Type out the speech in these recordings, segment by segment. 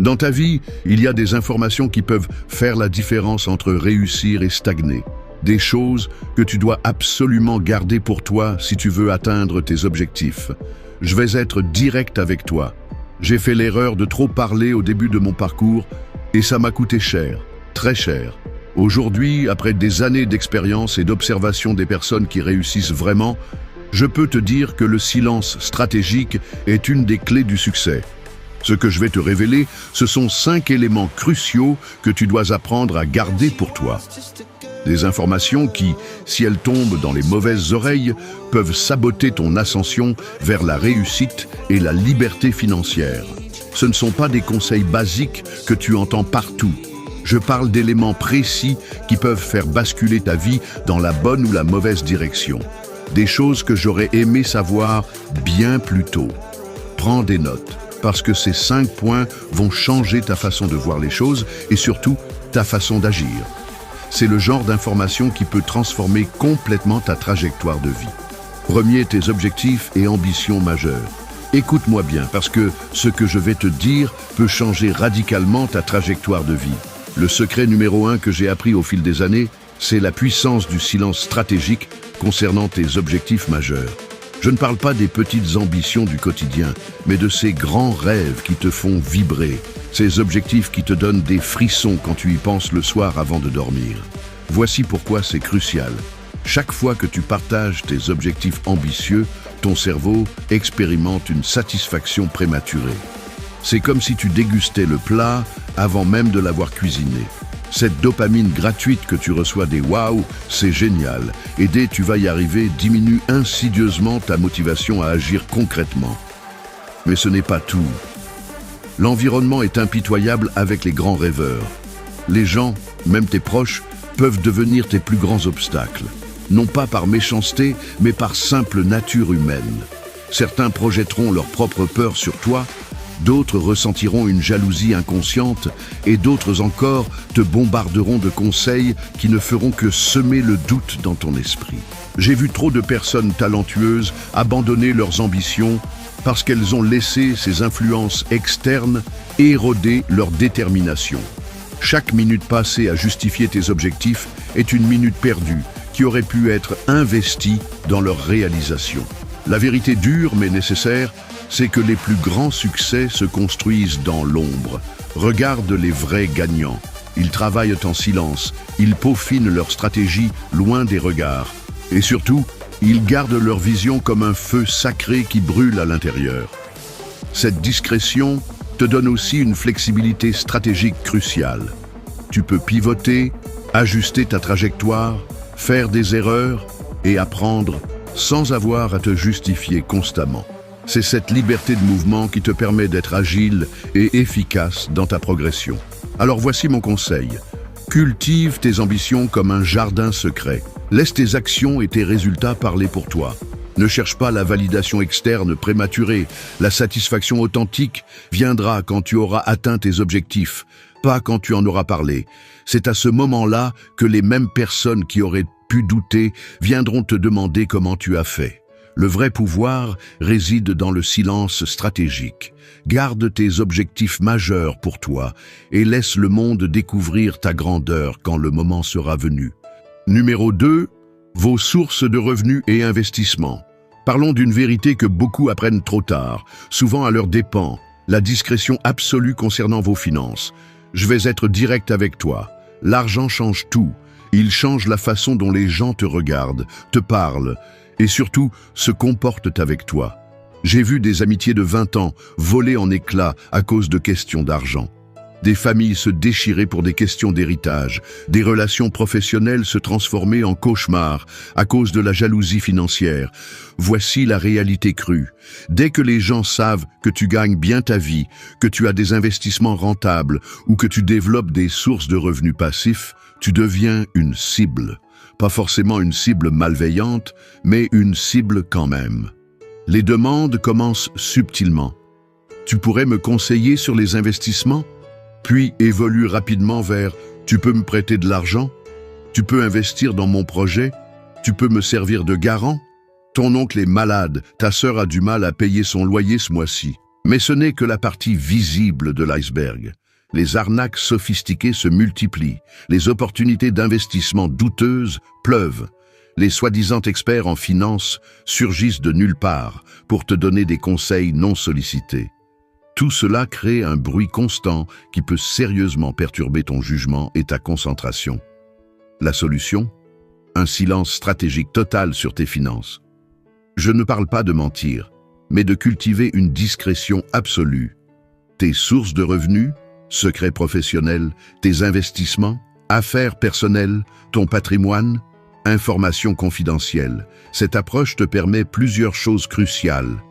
Dans ta vie, il y a des informations qui peuvent faire la différence entre réussir et stagner. Des choses que tu dois absolument garder pour toi si tu veux atteindre tes objectifs. Je vais être direct avec toi. J'ai fait l'erreur de trop parler au début de mon parcours et ça m'a coûté cher, très cher. Aujourd'hui, après des années d'expérience et d'observation des personnes qui réussissent vraiment, je peux te dire que le silence stratégique est une des clés du succès. Ce que je vais te révéler, ce sont 5 éléments cruciaux que tu dois apprendre à garder pour toi. Des informations qui, si elles tombent dans les mauvaises oreilles, peuvent saboter ton ascension vers la réussite et la liberté financière. Ce ne sont pas des conseils basiques que tu entends partout. Je parle d'éléments précis qui peuvent faire basculer ta vie dans la bonne ou la mauvaise direction. Des choses que j'aurais aimé savoir bien plus tôt. Prends des notes, parce que ces 5 points vont changer ta façon de voir les choses et surtout ta façon d'agir. C'est le genre d'information qui peut transformer complètement ta trajectoire de vie. Premier, tes objectifs et ambitions majeures. Écoute-moi bien, parce que ce que je vais te dire peut changer radicalement ta trajectoire de vie. Le secret numéro 1 que j'ai appris au fil des années, c'est la puissance du silence stratégique concernant tes objectifs majeurs. Je ne parle pas des petites ambitions du quotidien, mais de ces grands rêves qui te font vibrer, ces objectifs qui te donnent des frissons quand tu y penses le soir avant de dormir. Voici pourquoi c'est crucial. Chaque fois que tu partages tes objectifs ambitieux, ton cerveau expérimente une satisfaction prématurée. C'est comme si tu dégustais le plat avant même de l'avoir cuisiné. Cette dopamine gratuite que tu reçois des « waouh », c'est génial. Et dès que tu vas y arriver, diminue insidieusement ta motivation à agir concrètement. Mais ce n'est pas tout. L'environnement est impitoyable avec les grands rêveurs. Les gens, même tes proches, peuvent devenir tes plus grands obstacles. Non pas par méchanceté, mais par simple nature humaine. Certains projetteront leur propre peur sur toi, d'autres ressentiront une jalousie inconsciente et d'autres encore te bombarderont de conseils qui ne feront que semer le doute dans ton esprit. J'ai vu trop de personnes talentueuses abandonner leurs ambitions parce qu'elles ont laissé ces influences externes éroder leur détermination. Chaque minute passée à justifier tes objectifs est une minute perdue qui aurait pu être investie dans leur réalisation. La vérité dure mais nécessaire, c'est que les plus grands succès se construisent dans l'ombre. Regarde les vrais gagnants. Ils travaillent en silence, ils peaufinent leur stratégie loin des regards. Et surtout, ils gardent leur vision comme un feu sacré qui brûle à l'intérieur. Cette discrétion te donne aussi une flexibilité stratégique cruciale. Tu peux pivoter, ajuster ta trajectoire, faire des erreurs et apprendre sans avoir à te justifier constamment. C'est cette liberté de mouvement qui te permet d'être agile et efficace dans ta progression. Alors voici mon conseil. Cultive tes ambitions comme un jardin secret. Laisse tes actions et tes résultats parler pour toi. Ne cherche pas la validation externe prématurée. La satisfaction authentique viendra quand tu auras atteint tes objectifs, pas quand tu en auras parlé. C'est à ce moment-là que les mêmes personnes qui auraient pu douter viendront te demander comment tu as fait. Le vrai pouvoir réside dans le silence stratégique. Garde tes objectifs majeurs pour toi et laisse le monde découvrir ta grandeur quand le moment sera venu. Numéro 2, vos sources de revenus et investissements. Parlons d'une vérité que beaucoup apprennent trop tard, souvent à leurs dépens, la discrétion absolue concernant vos finances. Je vais être direct avec toi. L'argent change tout. Il change la façon dont les gens te regardent, te parlent, et surtout se comportent avec toi. J'ai vu des amitiés de 20 ans voler en éclats à cause de questions d'argent. Des familles se déchirer pour des questions d'héritage, des relations professionnelles se transformer en cauchemars à cause de la jalousie financière. Voici la réalité crue. Dès que les gens savent que tu gagnes bien ta vie, que tu as des investissements rentables ou que tu développes des sources de revenus passifs, tu deviens une cible. Pas forcément une cible malveillante, mais une cible quand même. Les demandes commencent subtilement. Tu pourrais me conseiller sur les investissements? Puis évolue rapidement vers « tu peux me prêter de l'argent? Tu peux investir dans mon projet? Tu peux me servir de garant? Ton oncle est malade, ta sœur a du mal à payer son loyer ce mois-ci. » Mais ce n'est que la partie visible de l'iceberg. Les arnaques sophistiquées se multiplient, les opportunités d'investissement douteuses pleuvent. Les soi-disant experts en finance surgissent de nulle part pour te donner des conseils non sollicités. Tout cela crée un bruit constant qui peut sérieusement perturber ton jugement et ta concentration. La solution? Un silence stratégique total sur tes finances. Je ne parle pas de mentir, mais de cultiver une discrétion absolue. Tes sources de revenus, secrets professionnels, tes investissements, affaires personnelles, ton patrimoine, informations confidentielles. Cette approche te permet plusieurs choses cruciales.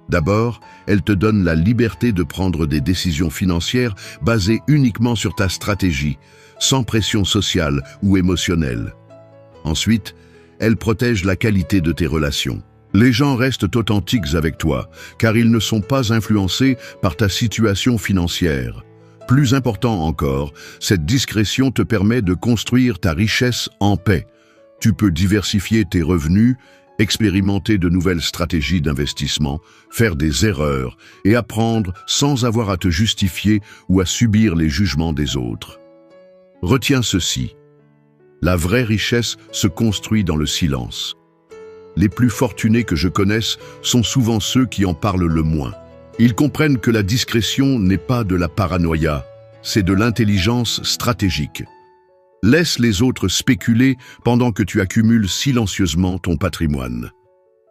D'abord, elle te donne la liberté de prendre des décisions financières basées uniquement sur ta stratégie, sans pression sociale ou émotionnelle. Ensuite, elle protège la qualité de tes relations. Les gens restent authentiques avec toi, car ils ne sont pas influencés par ta situation financière. Plus important encore, cette discrétion te permet de construire ta richesse en paix. Tu peux diversifier tes revenus, expérimenter de nouvelles stratégies d'investissement, faire des erreurs et apprendre sans avoir à te justifier ou à subir les jugements des autres. Retiens ceci. La vraie richesse se construit dans le silence. Les plus fortunés que je connaisse sont souvent ceux qui en parlent le moins. Ils comprennent que la discrétion n'est pas de la paranoïa, c'est de l'intelligence stratégique. Laisse les autres spéculer pendant que tu accumules silencieusement ton patrimoine.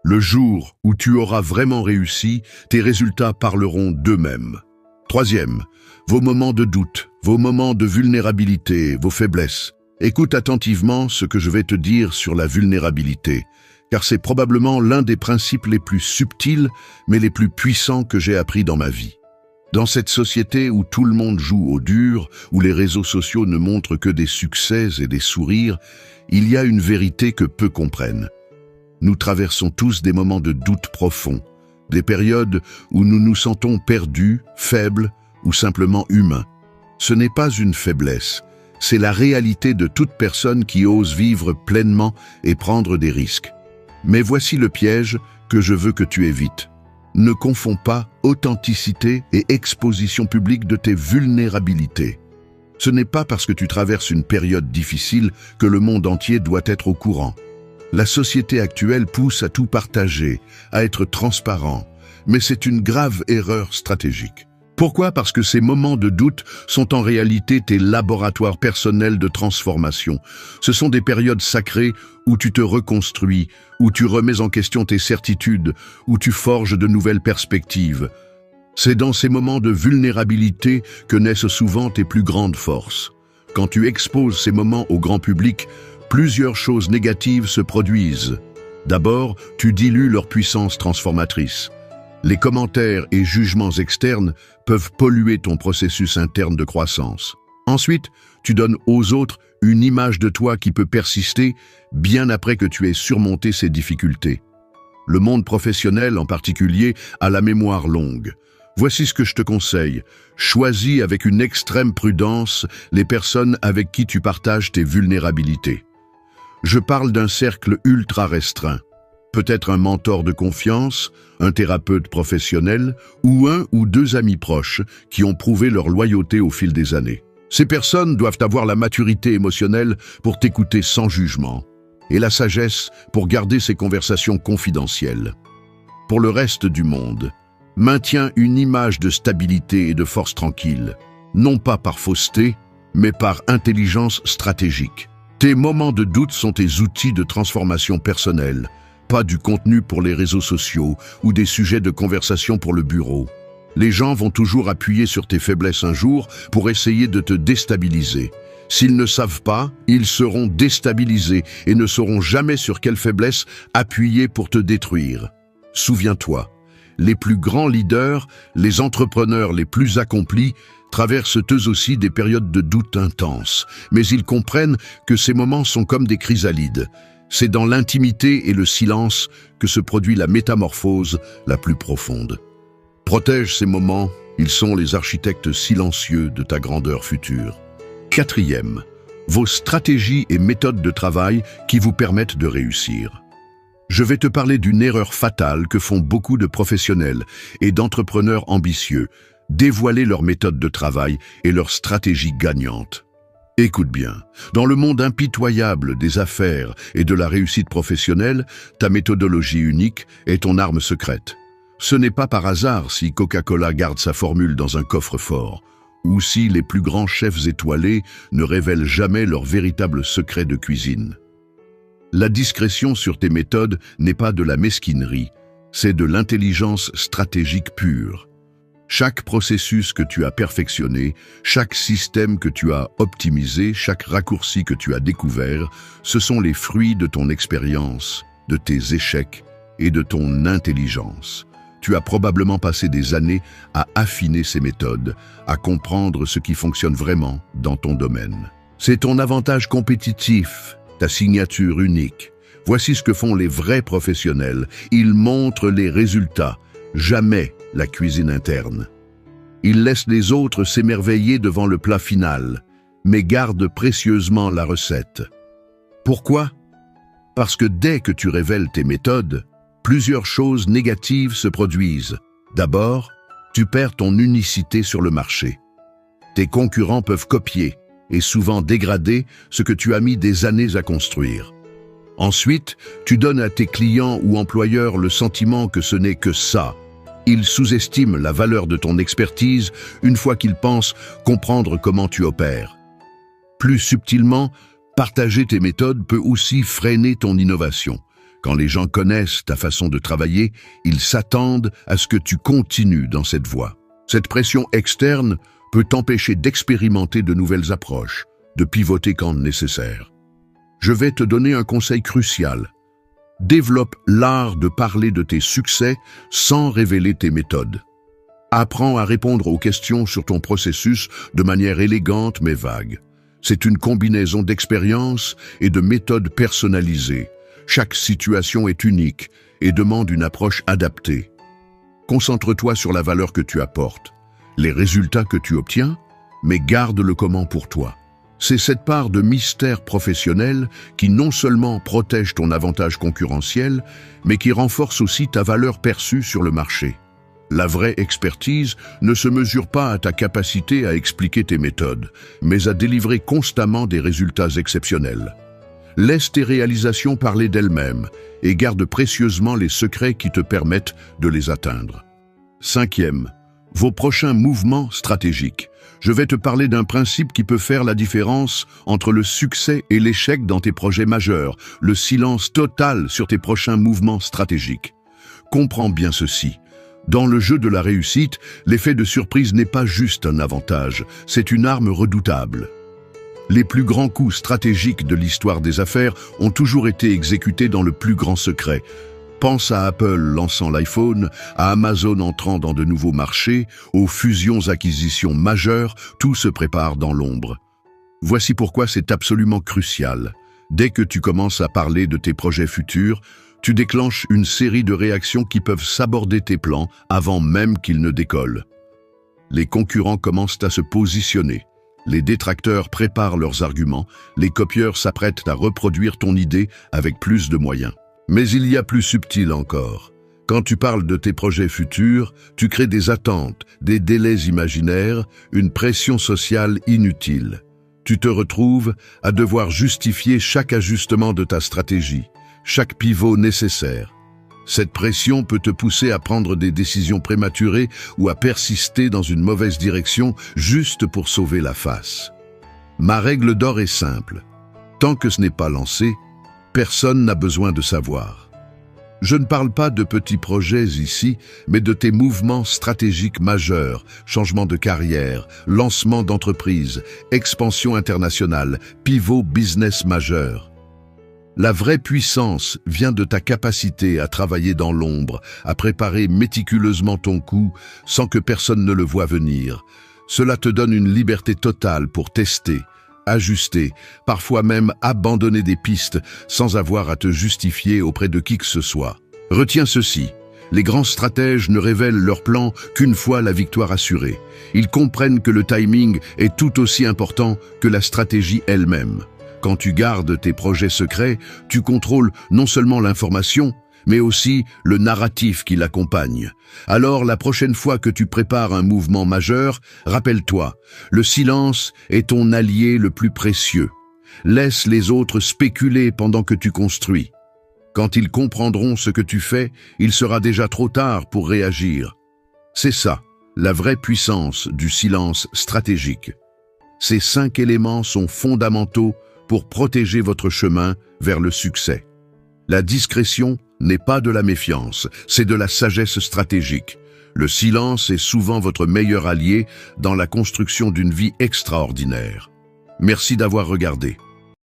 Le jour où tu auras vraiment réussi, tes résultats parleront d'eux-mêmes. Troisième, vos moments de doute, vos moments de vulnérabilité, vos faiblesses. Écoute attentivement ce que je vais te dire sur la vulnérabilité, car c'est probablement l'un des principes les plus subtils, mais les plus puissants que j'ai appris dans ma vie. Dans cette société où tout le monde joue au dur, où les réseaux sociaux ne montrent que des succès et des sourires, il y a une vérité que peu comprennent. Nous traversons tous des moments de doute profond, des périodes où nous nous sentons perdus, faibles ou simplement humains. Ce n'est pas une faiblesse, c'est la réalité de toute personne qui ose vivre pleinement et prendre des risques. Mais voici le piège que je veux que tu évites. Ne confonds pas authenticité et exposition publique de tes vulnérabilités. Ce n'est pas parce que tu traverses une période difficile que le monde entier doit être au courant. La société actuelle pousse à tout partager, à être transparent, mais c'est une grave erreur stratégique. Pourquoi? Parce que ces moments de doute sont en réalité tes laboratoires personnels de transformation. Ce sont des périodes sacrées où tu te reconstruis, où tu remets en question tes certitudes, où tu forges de nouvelles perspectives. C'est dans ces moments de vulnérabilité que naissent souvent tes plus grandes forces. Quand tu exposes ces moments au grand public, plusieurs choses négatives se produisent. D'abord, tu dilues leur puissance transformatrice. Les commentaires et jugements externes peuvent polluer ton processus interne de croissance. Ensuite, tu donnes aux autres une image de toi qui peut persister bien après que tu aies surmonté ces difficultés. Le monde professionnel en particulier a la mémoire longue. Voici ce que je te conseille. Choisis avec une extrême prudence les personnes avec qui tu partages tes vulnérabilités. Je parle d'un cercle ultra restreint. Peut-être un mentor de confiance, un thérapeute professionnel ou un ou deux amis proches qui ont prouvé leur loyauté au fil des années. Ces personnes doivent avoir la maturité émotionnelle pour t'écouter sans jugement et la sagesse pour garder ces conversations confidentielles. Pour le reste du monde, maintiens une image de stabilité et de force tranquille, non pas par fausseté, mais par intelligence stratégique. Tes moments de doute sont tes outils de transformation personnelle, pas du contenu pour les réseaux sociaux ou des sujets de conversation pour le bureau. Les gens vont toujours appuyer sur tes faiblesses un jour pour essayer de te déstabiliser. S'ils ne savent pas, ils seront déstabilisés et ne sauront jamais sur quelle faiblesse appuyer pour te détruire. Souviens-toi, les plus grands leaders, les entrepreneurs les plus accomplis, traversent eux aussi des périodes de doute intenses, mais ils comprennent que ces moments sont comme des chrysalides. C'est dans l'intimité et le silence que se produit la métamorphose la plus profonde. Protège ces moments, ils sont les architectes silencieux de ta grandeur future. Quatrième, vos stratégies et méthodes de travail qui vous permettent de réussir. Je vais te parler d'une erreur fatale que font beaucoup de professionnels et d'entrepreneurs ambitieux, dévoiler leur méthode de travail et leur stratégie gagnante. Écoute bien, dans le monde impitoyable des affaires et de la réussite professionnelle, ta méthodologie unique est ton arme secrète. Ce n'est pas par hasard si Coca-Cola garde sa formule dans un coffre-fort, ou si les plus grands chefs étoilés ne révèlent jamais leur véritable secret de cuisine. La discrétion sur tes méthodes n'est pas de la mesquinerie, c'est de l'intelligence stratégique pure. Chaque processus que tu as perfectionné, chaque système que tu as optimisé, chaque raccourci que tu as découvert, ce sont les fruits de ton expérience, de tes échecs et de ton intelligence. Tu as probablement passé des années à affiner ces méthodes, à comprendre ce qui fonctionne vraiment dans ton domaine. C'est ton avantage compétitif, ta signature unique. Voici ce que font les vrais professionnels. Ils montrent les résultats, jamais la cuisine interne. Ils laissent les autres s'émerveiller devant le plat final, mais gardent précieusement la recette. Pourquoi? Parce que dès que tu révèles tes méthodes, plusieurs choses négatives se produisent. D'abord, tu perds ton unicité sur le marché. Tes concurrents peuvent copier et souvent dégrader ce que tu as mis des années à construire. Ensuite, tu donnes à tes clients ou employeurs le sentiment que ce n'est que ça. Ils sous-estiment la valeur de ton expertise une fois qu'ils pensent comprendre comment tu opères. Plus subtilement, partager tes méthodes peut aussi freiner ton innovation. Quand les gens connaissent ta façon de travailler, ils s'attendent à ce que tu continues dans cette voie. Cette pression externe peut t'empêcher d'expérimenter de nouvelles approches, de pivoter quand nécessaire. Je vais te donner un conseil crucial. Développe l'art de parler de tes succès sans révéler tes méthodes. Apprends à répondre aux questions sur ton processus de manière élégante mais vague. C'est une combinaison d'expérience et de méthodes personnalisées. Chaque situation est unique et demande une approche adaptée. Concentre-toi sur la valeur que tu apportes, les résultats que tu obtiens, mais garde le comment pour toi. C'est cette part de mystère professionnel qui non seulement protège ton avantage concurrentiel, mais qui renforce aussi ta valeur perçue sur le marché. La vraie expertise ne se mesure pas à ta capacité à expliquer tes méthodes, mais à délivrer constamment des résultats exceptionnels. Laisse tes réalisations parler d'elles-mêmes et garde précieusement les secrets qui te permettent de les atteindre. Cinquième, vos prochains mouvements stratégiques. Je vais te parler d'un principe qui peut faire la différence entre le succès et l'échec dans tes projets majeurs, le silence total sur tes prochains mouvements stratégiques. Comprends bien ceci. Dans le jeu de la réussite, l'effet de surprise n'est pas juste un avantage, c'est une arme redoutable. Les plus grands coups stratégiques de l'histoire des affaires ont toujours été exécutés dans le plus grand secret. Pense à Apple lançant l'iPhone, à Amazon entrant dans de nouveaux marchés, aux fusions-acquisitions majeures, tout se prépare dans l'ombre. Voici pourquoi c'est absolument crucial. Dès que tu commences à parler de tes projets futurs, tu déclenches une série de réactions qui peuvent saborder tes plans avant même qu'ils ne décollent. Les concurrents commencent à se positionner. Les détracteurs préparent leurs arguments, les copieurs s'apprêtent à reproduire ton idée avec plus de moyens. Mais il y a plus subtil encore. Quand tu parles de tes projets futurs, tu crées des attentes, des délais imaginaires, une pression sociale inutile. Tu te retrouves à devoir justifier chaque ajustement de ta stratégie, chaque pivot nécessaire. Cette pression peut te pousser à prendre des décisions prématurées ou à persister dans une mauvaise direction juste pour sauver la face. Ma règle d'or est simple. Tant que ce n'est pas lancé, personne n'a besoin de savoir. Je ne parle pas de petits projets ici, mais de tes mouvements stratégiques majeurs, changement de carrière, lancement d'entreprise, expansion internationale, pivot business majeur. La vraie puissance vient de ta capacité à travailler dans l'ombre, à préparer méticuleusement ton coup sans que personne ne le voie venir. Cela te donne une liberté totale pour tester, ajuster, parfois même abandonner des pistes sans avoir à te justifier auprès de qui que ce soit. Retiens ceci, les grands stratèges ne révèlent leur plan qu'une fois la victoire assurée. Ils comprennent que le timing est tout aussi important que la stratégie elle-même. Quand tu gardes tes projets secrets, tu contrôles non seulement l'information, mais aussi le narratif qui l'accompagne. Alors, la prochaine fois que tu prépares un mouvement majeur, rappelle-toi, le silence est ton allié le plus précieux. Laisse les autres spéculer pendant que tu construis. Quand ils comprendront ce que tu fais, il sera déjà trop tard pour réagir. C'est ça, la vraie puissance du silence stratégique. Ces 5 éléments sont fondamentaux pour protéger votre chemin vers le succès. La discrétion n'est pas de la méfiance, c'est de la sagesse stratégique. Le silence est souvent votre meilleur allié dans la construction d'une vie extraordinaire. Merci d'avoir regardé.